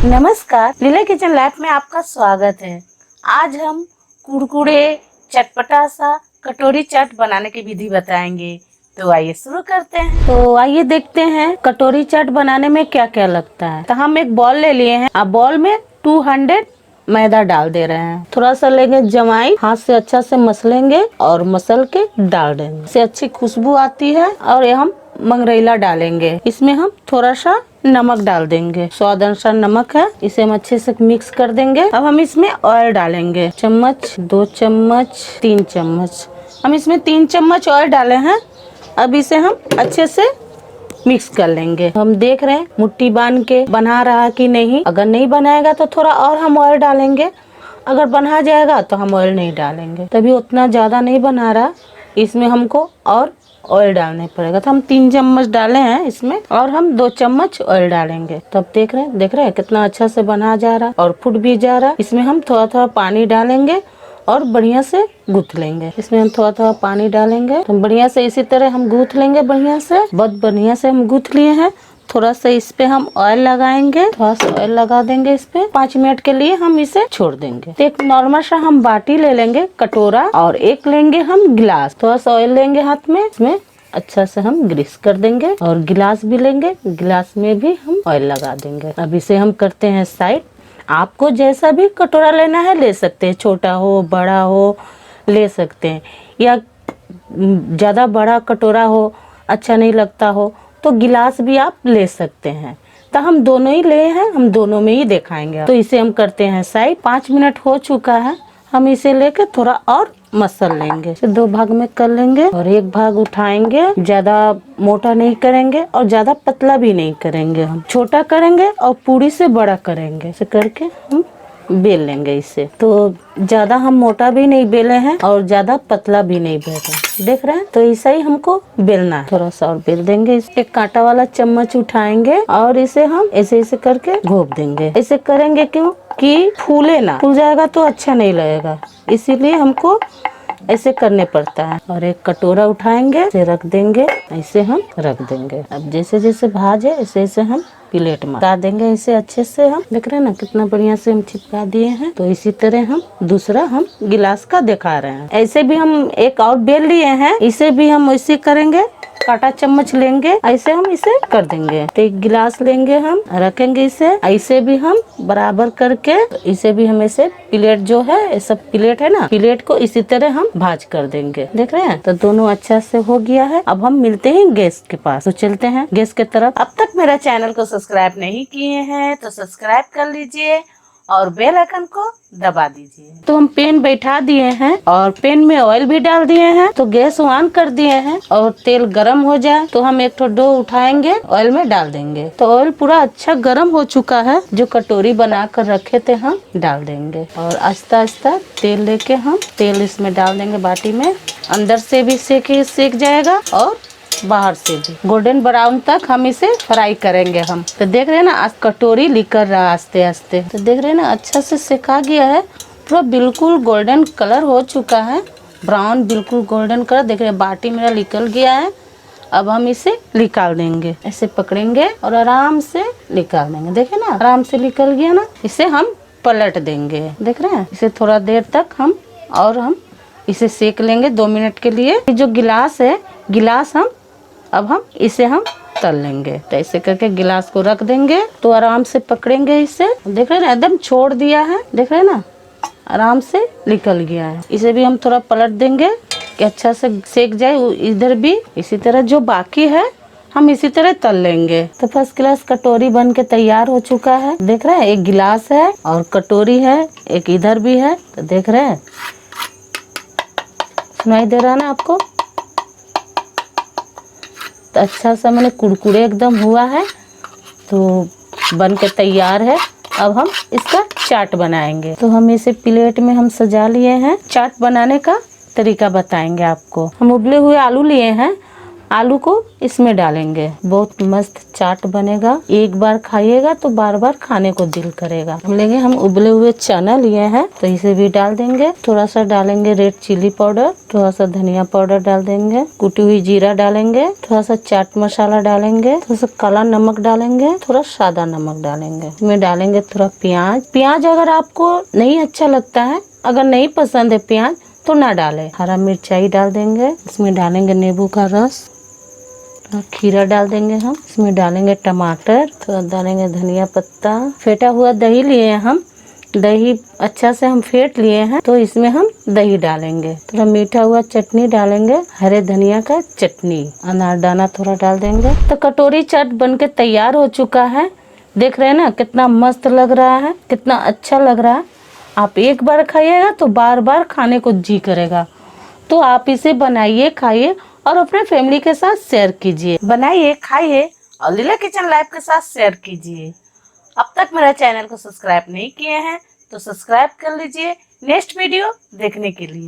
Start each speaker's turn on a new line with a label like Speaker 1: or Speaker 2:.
Speaker 1: नमस्कार, लीला kitchen lab में आपका स्वागत है। आज हम कुरकुरे चटपटा सा कटोरी चाट बनाने की विधि बताएंगे। तो आइए शुरू करते हैं। तो आइए देखते हैं कटोरी चाट बनाने में क्या क्या लगता है। तो हम एक बॉल ले लिए हैं। अब बॉल में 200 मैदा डाल दे रहे हैं। थोड़ा सा लेंगे जमाई, हाथ से अच्छा से मसलेंगे और मसल के डाल देंगे। इससे अच्छी खुशबू आती है। और ये हम मंगरेला डालेंगे। इसमें हम थोड़ा सा नमक डाल देंगे, स्वाद अनुसार नमक है। इसे हम अच्छे से मिक्स कर देंगे। अब हम इसमें ऑयल डालेंगे, चम्मच, 2 चम्मच, 3 चम्मच। हम इसमें 3 चम्मच ऑयल डाले हैं। अब इसे हम अच्छे से मिक्स कर लेंगे। हम देख रहे हैं मुट्ठी बांध के बना रहा कि नहीं। अगर नहीं बनाएगा तो थोड़ा और हम ऑयल डालेंगे। अगर बना जाएगा तो हम ऑयल नहीं डालेंगे। तभी उतना ज्यादा नहीं बना रहा, इसमें हमको और ऑयल डालने पड़ेगा। तो हम 3 चम्मच डाले हैं इसमें और हम 2 चम्मच ऑयल डालेंगे। तब देख रहे हैं कितना अच्छा से बना जा रहा है और फुट भी जा रहा है। इसमें हम थोड़ा थोड़ा पानी डालेंगे और बढ़िया से गूंथ लेंगे। इसमें हम थोड़ा थोड़ा पानी डालेंगे तो बढ़िया से इसी तरह हम गूंथ लेंगे। बढ़िया से, बहुत बढ़िया से हम गूंथ लिए हैं। थोड़ा सा इस पे हम ऑयल लगाएंगे, थोड़ा सा ऑयल लगा देंगे इस पे। 5 मिनट के लिए हम इसे छोड़ देंगे। तो एक नॉर्मल सा हम बाटी ले लेंगे, कटोरा, और एक लेंगे हम गिलास। थोड़ा सा ऑयल लेंगे हाथ में, इसमें अच्छा से हम ग्रीस कर देंगे। और गिलास भी लेंगे, गिलास में भी हम ऑयल लगा देंगे। अब इसे हम करते हैं साइड। आपको जैसा भी कटोरा लेना है ले सकते हैं, छोटा हो बड़ा हो ले सकते हैं, या ज़्यादा बड़ा कटोरा हो अच्छा नहीं लगता हो तो गिलास भी आप ले सकते हैं। तो हम दोनों ही लिए हैं, हम दोनों में ही दिखाएंगे। तो इसे हम करते हैं साइड। 5 मिनट हो चुका है। हम इसे लेकर थोड़ा और मसल लेंगे। इसे 2 भाग में कर लेंगे और एक भाग उठाएंगे। ज्यादा मोटा नहीं करेंगे और ज्यादा पतला भी नहीं करेंगे। हम छोटा करेंगे और पूरी से बड़ा करेंगे। इसे करके हम बेल लेंगे इसे। तो ज्यादा हम मोटा भी नहीं बेले हैं और ज्यादा पतला भी नहीं बेले, देख रहे हैं। तो ऐसा ही हमको बेलना है। थोड़ा सा और बेल देंगे। इसे कांटा वाला चम्मच उठाएंगे और इसे हम ऐसे ऐसे करके घोप देंगे। ऐसे करेंगे क्यों कि फूले ना, फूल जाएगा तो अच्छा नहीं लगेगा, इसीलिए हमको ऐसे करने पड़ता है। और एक कटोरा उठाएंगे, इसे रख देंगे, ऐसे हम रख देंगे। अब जैसे जैसे भाजे ऐसे ऐसे हम प्लेट में चिपका देंगे। इसे अच्छे से हम देख रहे हैं ना कितना बढ़िया से हम चिपका दिए हैं। तो इसी तरह हम दूसरा हम गिलास का दिखा रहे हैं। ऐसे भी हम एक और बेल लिए हैं, इसे भी हम वैसे करेंगे। कांटा चम्मच लेंगे, ऐसे हम इसे कर देंगे। तो एक गिलास लेंगे, हम रखेंगे इसे, ऐसे भी हम बराबर करके इसे भी हम ऐसे प्लेट जो है, ये सब प्लेट है ना, प्लेट को इसी तरह हम भाज कर देंगे। देख रहे हैं। तो दोनों अच्छा से हो गया है। अब हम मिलते हैं गैस के पास। तो चलते हैं गैस के तरफ। अब तक मेरा चैनल को सब्सक्राइब नहीं किए हैं तो सब्सक्राइब कर लीजिए और बेल आइकन को दबा दीजिए। तो हम पैन बैठा दिए हैं और पैन में ऑयल भी डाल दिए हैं। तो गैस ऑन कर दिए हैं और तेल गरम हो जाए तो हम एक डो उठाएंगे, ऑयल में डाल देंगे। तो ऑयल पूरा अच्छा गरम हो चुका है। जो कटोरी बना कर रखे थे हम डाल देंगे और आहिस्ता आहिस्ता तेल लेके हम तेल इसमें डाल देंगे बाटी में। अंदर से भी सेक जाएगा और बाहर से भी गोल्डन ब्राउन तक हम इसे फ्राई करेंगे हम। तो देख रहे हैं ना आज कटोरी निकल रहा है आस्ते आस्ते। तो देख रहे हैं ना अच्छा से सेका गया है, पूरा बिल्कुल गोल्डन कलर हो चुका है, ब्राउन बिल्कुल गोल्डन कलर। देख रहे हैं बाटी मेरा निकल गया है। अब हम इसे निकाल देंगे, ऐसे पकड़ेंगे और आराम से निकाल देंगे। देखे ना आराम से निकल गया ना। इसे हम पलट देंगे। देख रहे हैं। इसे थोड़ा देर तक हम इसे सेक लेंगे 2 मिनट के लिए। जो गिलास है, गिलास हम इसे हम तल लेंगे। तो ऐसे करके गिलास को रख देंगे तो आराम से पकड़ेंगे इसे। देख रहे हैं ना एकदम छोड़ दिया है, देख रहे हैं ना आराम से निकल गया है। इसे भी हम थोड़ा पलट देंगे कि अच्छा से सेक जाए इधर भी। इसी तरह जो बाकी है हम इसी तरह तल लेंगे। तो फर्स्ट क्लास कटोरी बन के तैयार हो चुका है। देख रहे हैं एक गिलास है और कटोरी है, एक इधर भी है। तो देख रहे हैं, सुनाई दे रहा ना आपको। तो अच्छा सा मैंने कुरकुरे एकदम हुआ है, तो बन के तैयार है। अब हम इसका चाट बनाएंगे। तो हम इसे प्लेट में हम सजा लिए हैं। चाट बनाने का तरीका बताएंगे आपको। हम उबले हुए आलू लिए हैं। आलू को इसमें डालेंगे। बहुत मस्त चाट बनेगा। एक बार खाइएगा तो बार बार खाने को दिल करेगा। हम लेंगे, हम उबले हुए चना लिए हैं तो इसे भी डाल देंगे। थोड़ा सा डालेंगे रेड चिली पाउडर, थोड़ा सा धनिया पाउडर डाल देंगे, कुटी हुई जीरा डालेंगे, थोड़ा सा चाट मसाला डालेंगे, थोड़ा सा काला नमक डालेंगे, थोड़ा सादा नमक डालेंगे। इसमें डालेंगे थोड़ा प्याज। प्याज अगर आपको नहीं अच्छा लगता है, अगर नहीं पसंद है प्याज तो ना डालें। हरा मिर्चाई डाल देंगे। इसमें डालेंगे नींबू का रस, खीरा डाल देंगे। हम इसमें डालेंगे टमाटर, थोड़ा डालेंगे धनिया पत्ता। फेटा हुआ दही लिए हैं हम, दही अच्छा से हम फेंट लिए हैं तो इसमें हम दही डालेंगे। थोड़ा मीठा हुआ चटनी डालेंगे, हरे धनिया का चटनी, अनारदाना थोड़ा डाल देंगे। तो कटोरी चाट बनके तैयार हो चुका है। देख रहे हैं ना कितना मस्त लग रहा है, कितना अच्छा लग रहा है। आप एक बार खाइएगा तो बार बार खाने को जी करेगा। तो आप इसे बनाइए, खाइए और अपने फैमिली के साथ शेयर कीजिए। बनाइए, खाइए और लीला किचन लाइव के साथ शेयर कीजिए। अब तक मेरा चैनल को सब्सक्राइब नहीं किए हैं तो सब्सक्राइब कर लीजिए नेक्स्ट वीडियो देखने के लिए।